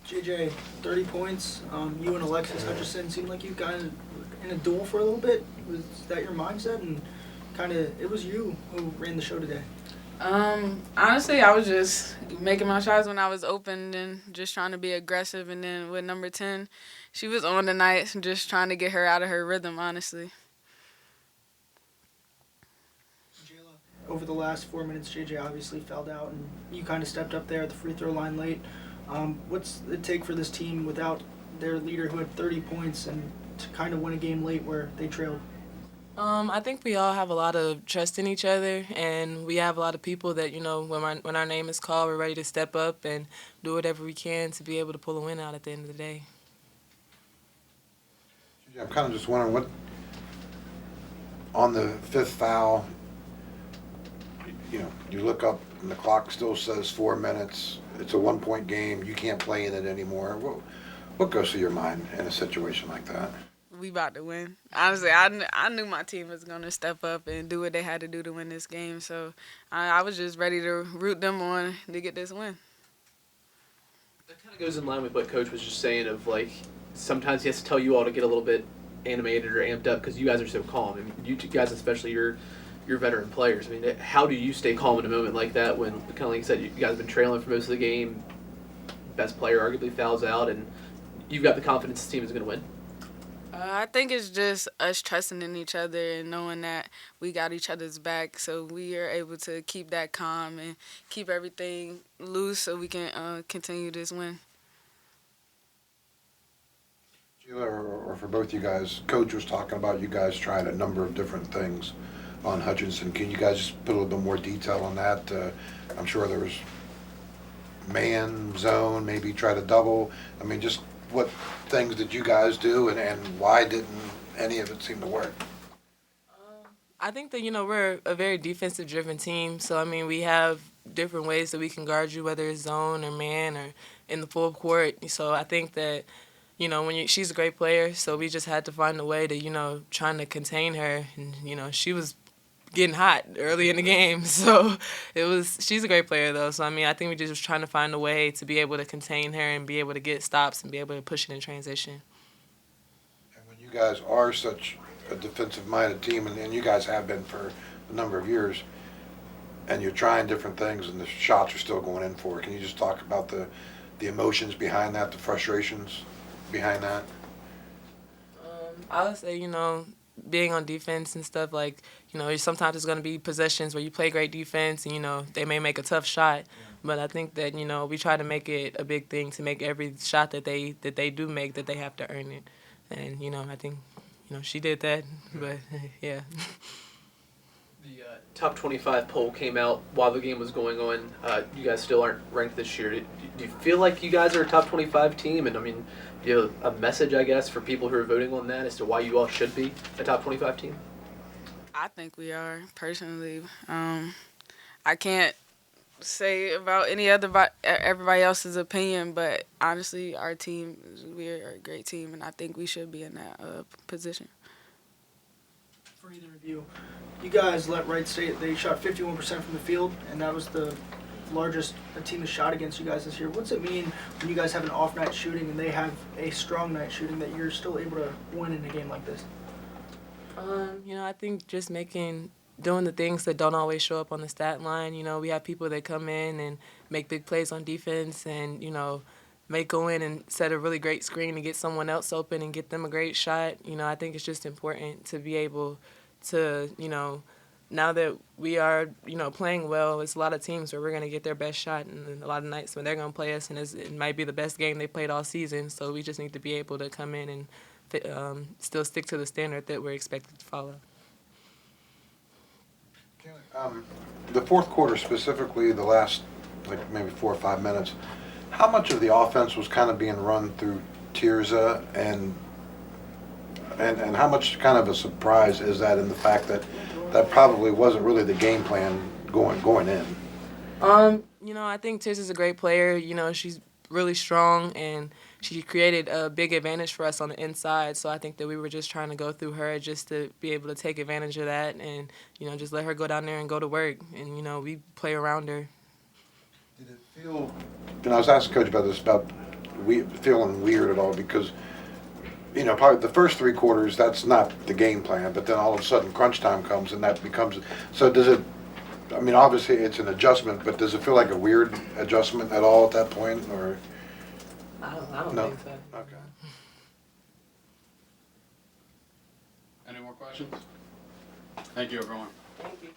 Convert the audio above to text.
JJ, 30 points. You and Alexis Hutchison seemed like you guys in a duel for a little bit. Was that your mindset? And kind of, it was you who ran the show today. Honestly, I was just making my shots when I was open and just trying to be aggressive. And then with number 10, she was on tonight, just trying to get her out of her rhythm, honestly. Over the last 4 minutes, JJ obviously fouled out, and you kind of stepped up there at the free throw line late. What's it take for this team without their leader who had 30 points and to kind of win a game late where they trailed? I think we all have a lot of trust in each other, and we have a lot of people that, when our name is called, we're ready to step up and do whatever we can to be able to pull a win out at the end of the day. I'm kind of just wondering what, on the fifth foul, you look up and the clock still says 4 minutes. It's a 1-point game. You can't play in it anymore. What goes through your mind in a situation like that? We about to win. Honestly, I knew my team was going to step up and do what they had to do to win this game. So I was just ready to root them on to get this win. That kind of goes in line with what Coach was just saying of, like, sometimes he has to tell you all to get a little bit animated or amped up because you guys are so calm. I mean, you two guys especially, you're veteran players. I mean, how do you stay calm in a moment like that when, kind of like you said, you guys have been trailing for most of the game, best player arguably fouls out, and you've got the confidence the team is going to win? I think it's just us trusting in each other and knowing that we got each other's back, so we are able to keep that calm and keep everything loose so we can continue this win. Sheila, or for both you guys, Coach was talking about you guys trying a number of different things on Hutchinson. Can you guys just put a little bit more detail on that? I'm sure there was man, zone, maybe try to double. I mean, just what things did you guys do, and why didn't any of it seem to work? I think that, we're a very defensive-driven team. So, I mean, we have different ways that we can guard you, whether it's zone or man or in the full court. So I think that, she's a great player, so we just had to find a way to, trying to contain her. And, she was getting hot early in the game. So she's a great player, though. So, I mean, I think we just was trying to find a way to be able to contain her and be able to get stops and be able to push it in transition. And when you guys are such a defensive-minded team, and you guys have been for a number of years, and you're trying different things and the shots are still going in for it, can you just talk about the emotions behind that, the frustrations behind that? I would say, being on defense and stuff, like, sometimes it's going to be possessions where you play great defense and, they may make a tough shot. But I think that, we try to make it a big thing to make every shot that they do make, that they have to earn it. And, I think, she did that. But, yeah. The top 25 poll came out while the game was going on. You guys still aren't ranked this year. Do you feel like you guys are a top 25 team? And, I mean, do you have a message, I guess, for people who are voting on that as to why you all should be a top 25 team? I think we are, personally. I can't say about everybody else's opinion, but honestly, our team, we're a great team, and I think we should be in that position. For either of you, you guys let Wright State, they shot 51% from the field, and that was the largest a team has shot against you guys this year. What's it mean when you guys have an off night shooting and they have a strong night shooting that you're still able to win in a game like this? I think just doing the things that don't always show up on the stat line. We have people that come in and make big plays on defense and, may go in and set a really great screen to get someone else open and get them a great shot. I think it's just important to be able to, now that we are, playing well, it's a lot of teams where we're going to get their best shot, and a lot of nights when they're going to play us, and it might be the best game they played all season. So we just need to be able to come in and still stick to the standard that we're expected to follow. The fourth quarter, specifically the last, maybe 4 or 5 minutes, how much of the offense was kind of being run through Tirza, and how much kind of a surprise is that in the fact that probably wasn't really the game plan going in? I think Tirza's a great player. She's really strong, and she created a big advantage for us on the inside. So I think that we were just trying to go through her just to be able to take advantage of that and, just let her go down there and go to work. And, we play around her. Did it feel, I was asking Coach about this, about feeling weird at all? Because, you know, probably the first 3 quarters, that's not the game plan, but then all of a sudden crunch time comes and that becomes, so does it, I mean, obviously it's an adjustment, but does it feel like a weird adjustment at all at that point, or? I don't No. think so. Okay. Any more questions? Thank you, everyone. Thank you.